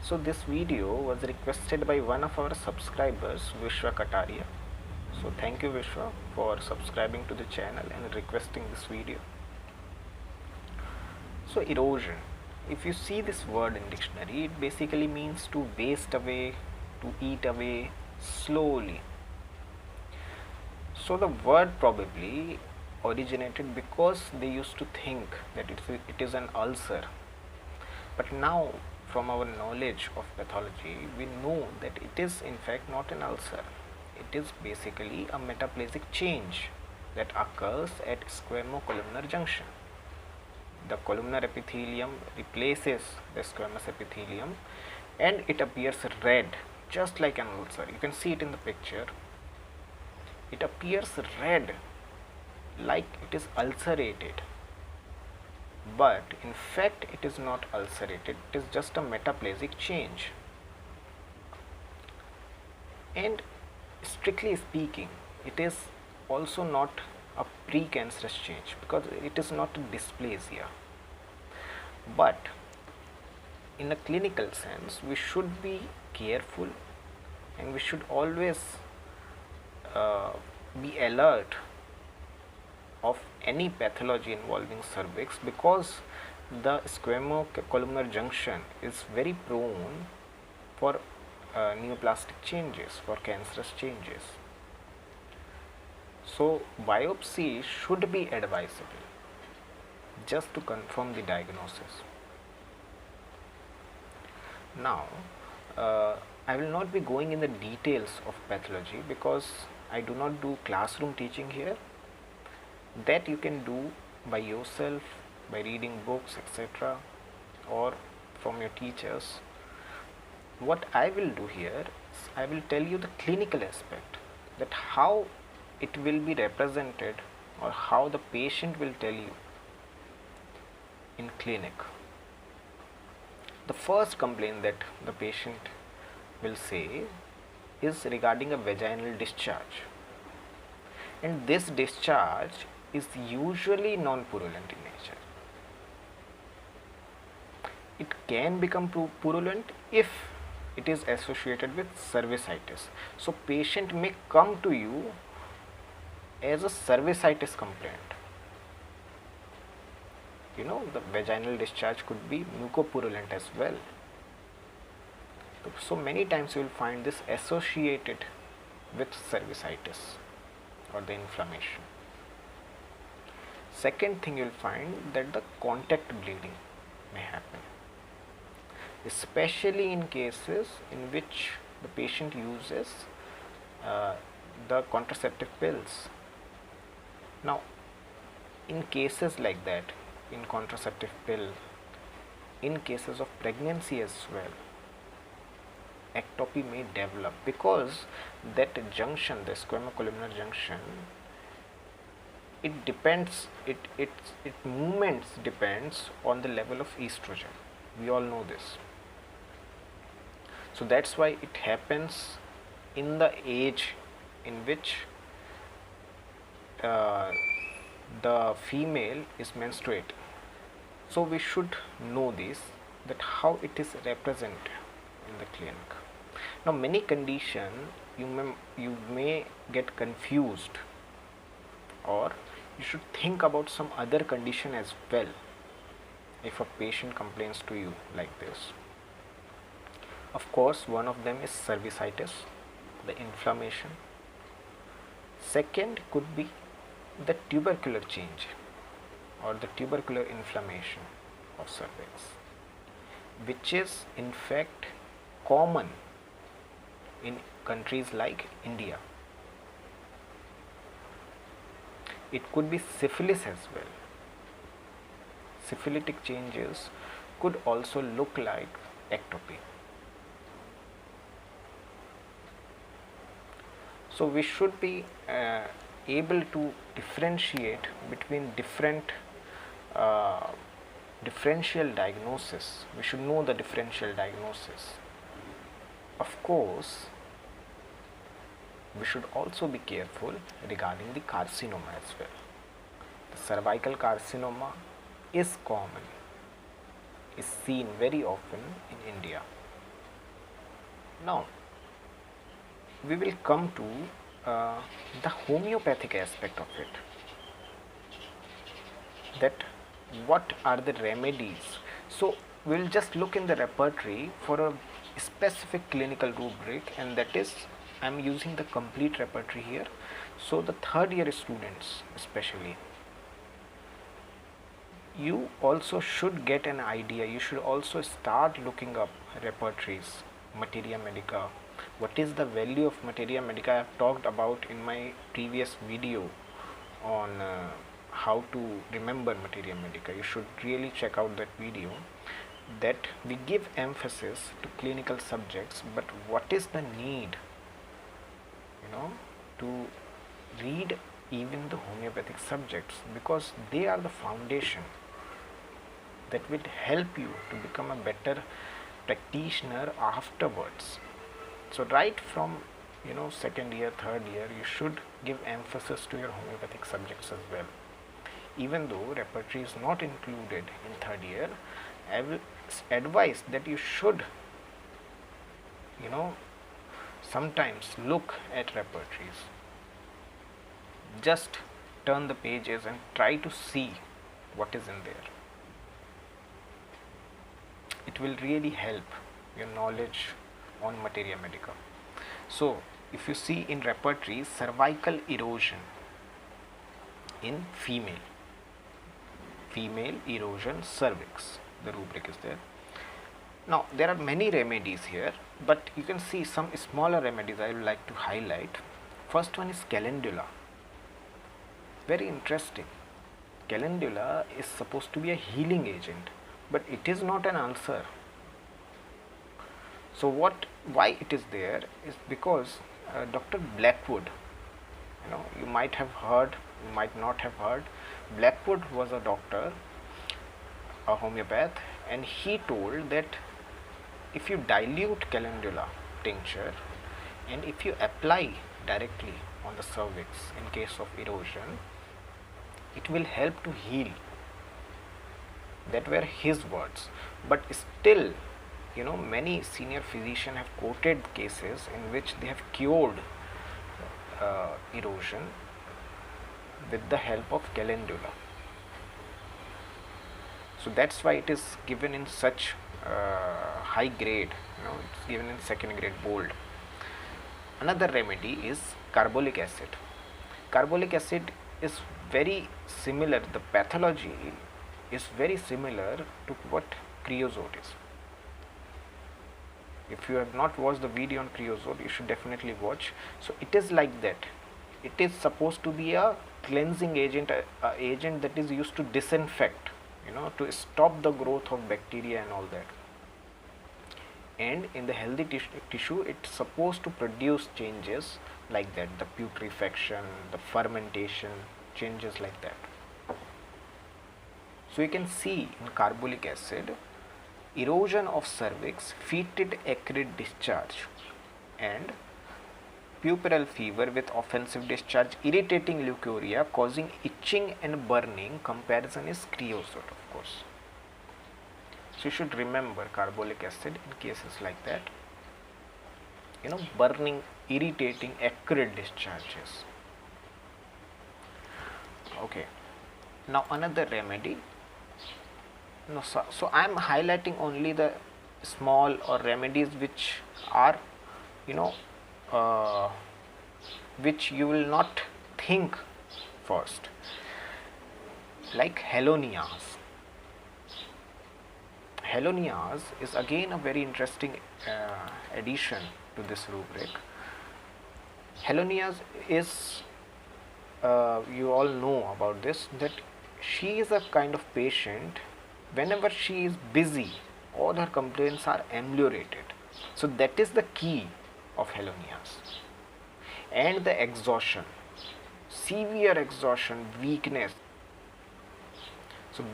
So this video was requested by one of our subscribers, Vishwa Kataria. So thank you, Vishwa, for subscribing to the channel and requesting this video. So erosion, if you see this word in dictionary, it basically means to waste away, to eat away slowly. So the word probably originated because they used to think that it is an ulcer. But now, from our knowledge of pathology, we know that it is in fact not an ulcer. It is basically a metaplasic change that occurs at squamocolumnar junction. The columnar epithelium replaces the squamous epithelium and it appears red, just like an ulcer. You can see it in the picture. It appears red, like it is ulcerated. But in fact, it is not ulcerated, it is just a metaplasic change. And strictly speaking, it is also not a precancerous change because it is not a dysplasia. But in a clinical sense, we should be careful and we should always be alert of any pathology involving cervix because the squamocolumnar junction is very prone for neoplastic changes, for cancerous changes. So biopsy should be advisable just to confirm the diagnosis. Now I will not be going in the details of pathology because I do not do classroom teaching here. That you can do by yourself, by reading books, etc., or from your teachers. What I will do here is I will tell you the clinical aspect, that how it will be represented or how the patient will tell you in clinic. The first complaint that the patient will say is regarding a vaginal discharge, and this discharge is usually non-purulent in nature. It can become purulent if it is associated with cervicitis. So patient may come to you as a cervicitis complaint. You know, the vaginal discharge could be mucopurulent as well. So many times you will find this associated with cervicitis or the inflammation. Second thing, you will find that the contact bleeding may happen, especially in cases in which the patient uses the contraceptive pills. Now, in cases like that, in contraceptive pill, in cases of pregnancy as well, ectopy may develop because that junction, the squamocolumnar junction, it depends, it movements depends on the level of estrogen. We all know this. So that's why it happens in the age in which the female is menstruating. So we should know this, that how it is represented in the clinic. Now many conditions you may get confused, or you should think about some other condition as well if a patient complains to you like this. Of course, one of them is cervicitis, the inflammation. Second could be the tubercular change or the tubercular inflammation of cervix, which is in fact common in countries like India. It could be syphilis as well. Syphilitic changes could also look like ectopy. So we should be able to differentiate between different differential diagnosis. We should know the differential diagnosis. Of course, we should also be careful regarding the carcinoma as well. The cervical carcinoma is common, is seen very often in India. Now we will come to the homeopathic aspect of it, that what are the remedies. So we will just look in the repertory for a specific clinical rubric, and that is, I am using the complete repertory here. So the third year students especially, you also should get an idea, you should also start looking up repertories, materia medica. What is the value of materia medica? I have talked about in my previous video on how to remember materia medica. You should really check out that video. That we give emphasis to clinical subjects, but what is the need, to read even the homeopathic subjects, because they are the foundation that will help you to become a better practitioner afterwards. So right from second year, third year, you should give emphasis to your homeopathic subjects as well. Even though repertory is not included in third year, I will advise that you should sometimes look at repertories. Just turn the pages and try to see what is in there. It will really help your knowledge on materia medica. So if you see in repertory, cervical erosion in female erosion cervix, the rubric is there. Now there are many remedies here, but you can see some smaller remedies I would like to highlight. First one is calendula. Very interesting. Calendula is supposed to be a healing agent, but it is not an ulcer. So why it is there is because Dr. Blackwood, you might have heard, you might not have heard. Blackwood was a doctor, a homeopath, and he told that if you dilute calendula tincture and if you apply directly on the cervix in case of erosion, it will help to heal. That were his words. But still, many senior physicians have quoted cases in which they have cured erosion with the help of calendula. So that's why it is given in such high grade, it's given in second grade bold. Another remedy is carbolic acid. Carbolic acid is very similar, the pathology is very similar to what creosote is. If you have not watched the video on creosote, you should definitely watch. So it is like that. It is supposed to be a cleansing agent, a agent that is used to disinfect, to stop the growth of bacteria and all that. And in the healthy tissue, it's supposed to produce changes like that, the putrefaction, the fermentation, changes like that. So you can see in carbolic acid, erosion of cervix, fetid acrid discharge, and puerperal fever with offensive discharge, irritating leukorrhea causing itching and burning. Comparison is creosote, of course. So you should remember carbolic acid in cases like that, burning, irritating, acrid discharges. Okay, now another remedy. So I am highlighting only the small or remedies which are which you will not think first, like helonias. Helonias is again a very interesting addition to this rubric. Helonias is, you all know about this, that she is a kind of patient, whenever she is busy, all her complaints are ameliorated. So that is the key of helonias. And the exhaustion, severe exhaustion, weakness. So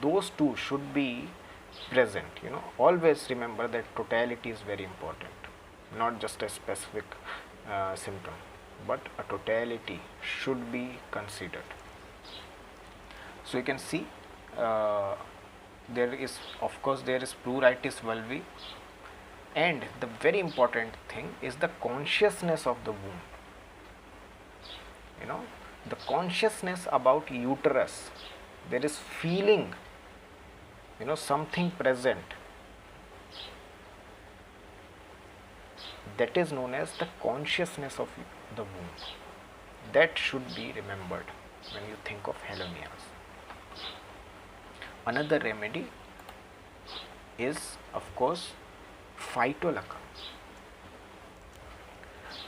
those two should be present. Always remember that totality is very important, not just a specific symptom, but a totality should be considered. So you can see there is, of course, there is pruritus vulvi, And the very important thing is the consciousness of the womb. You know, the consciousness about uterus. There is feeling, something present. That is known as the consciousness of the womb. That should be remembered when you think of helonias. Another remedy is, of course, phytolacca.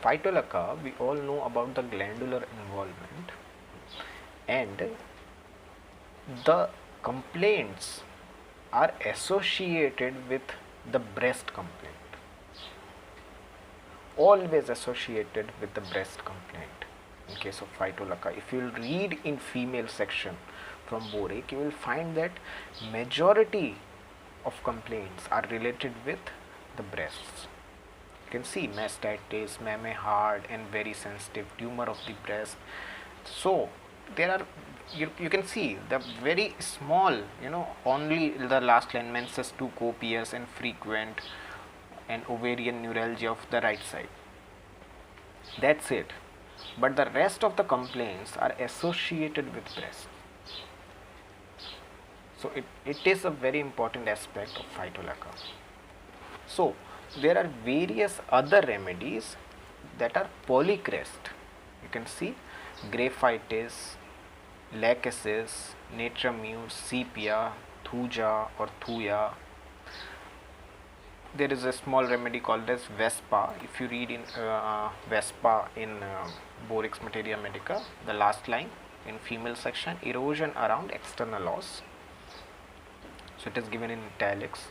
Phytolacca, we all know about the glandular involvement, and the complaints are associated with the breast complaint. Always associated with the breast complaint in case of phytolacca. If you will read in female section from Boric, you will find that majority of complaints are related with the breasts. You can see mastitis, mammary hard and very sensitive, tumor of the breast. So there are, you can see the very small, only the last line menses too copious and frequent, and ovarian neuralgia of the right side. That's it. But the rest of the complaints are associated with breast. So it is a very important aspect of phytolacca. So there are various other remedies that are polycrest. You can see graphitis, lachesis, natramute, sepia, thuja or thuya. There is a small remedy called as Vespa. If you read in Vespa in Borix Materia Medica, the last line in female section, erosion around external os. So it is given in italics.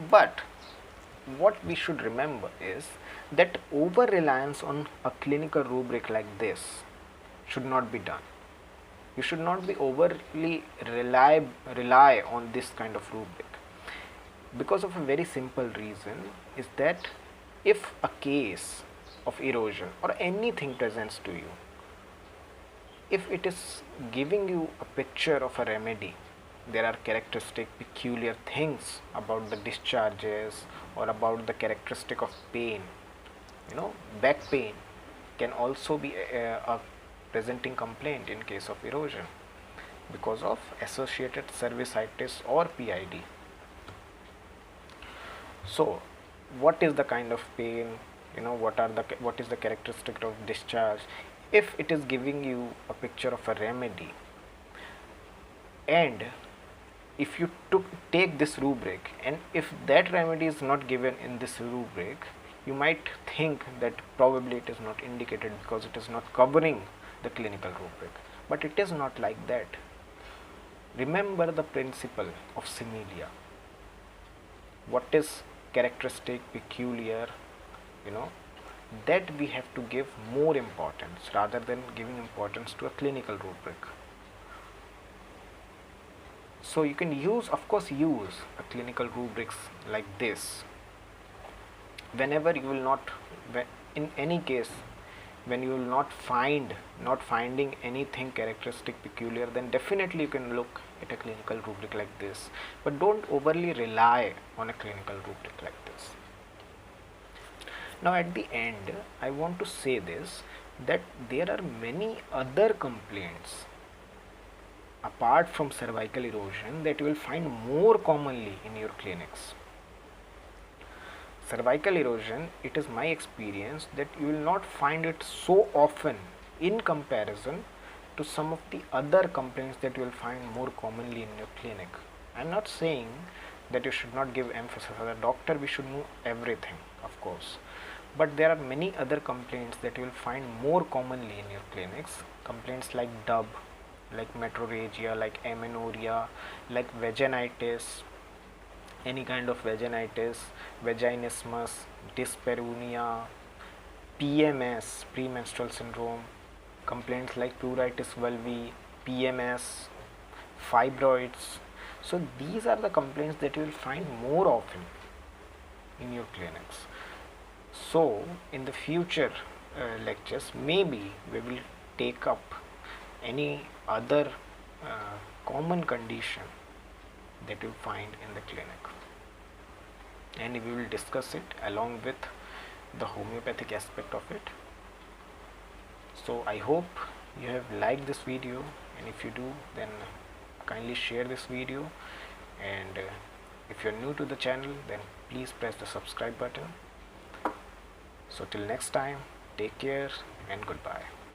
But what we should remember is that over reliance on a clinical rubric like this should not be done. You should not be overly rely on this kind of rubric, because of a very simple reason is that if a case of erosion or anything presents to you, if it is giving you a picture of a remedy, there are characteristic peculiar things about the discharges or about the characteristic of pain. Back pain can also be a presenting complaint in case of erosion because of associated cervicitis or PID. So what is the kind of pain, what is the characteristic of discharge? If it is giving you a picture of a remedy, and if you take this rubric, and if that remedy is not given in this rubric, you might think that probably it is not indicated because it is not covering the clinical rubric. But it is not like that. Remember the principle of similia. What is characteristic, peculiar, that we have to give more importance rather than giving importance to a clinical rubric. So you can use a clinical rubrics like this whenever you will not, in any case, when you will not finding anything characteristic peculiar, then definitely you can look at a clinical rubric like this, but don't overly rely on a clinical rubric like this. Now at the end, I want to say this, that there are many other complaints apart from cervical erosion that you will find more commonly in your clinics. Cervical erosion, it is my experience that you will not find it so often in comparison to some of the other complaints that you will find more commonly in your clinic. I am not saying that you should not give emphasis. As a doctor, we should know everything, of course. But there are many other complaints that you will find more commonly in your clinics. Complaints like DUB, like metrorrhagia, like amenorrhea, like vaginitis, any kind of vaginitis, vaginismus, dyspareunia, PMS, premenstrual syndrome, complaints like pleuritis vulvi, PMS, fibroids. So these are the complaints that you will find more often in your clinics. So in the future lectures, maybe we will take up any other common condition that you find in the clinic. and we will discuss it along with the homeopathic aspect of it. So I hope you have liked this video, and if you do, then kindly share this video, and if you're new to the channel, then please press the subscribe button. So till next time, take care and goodbye.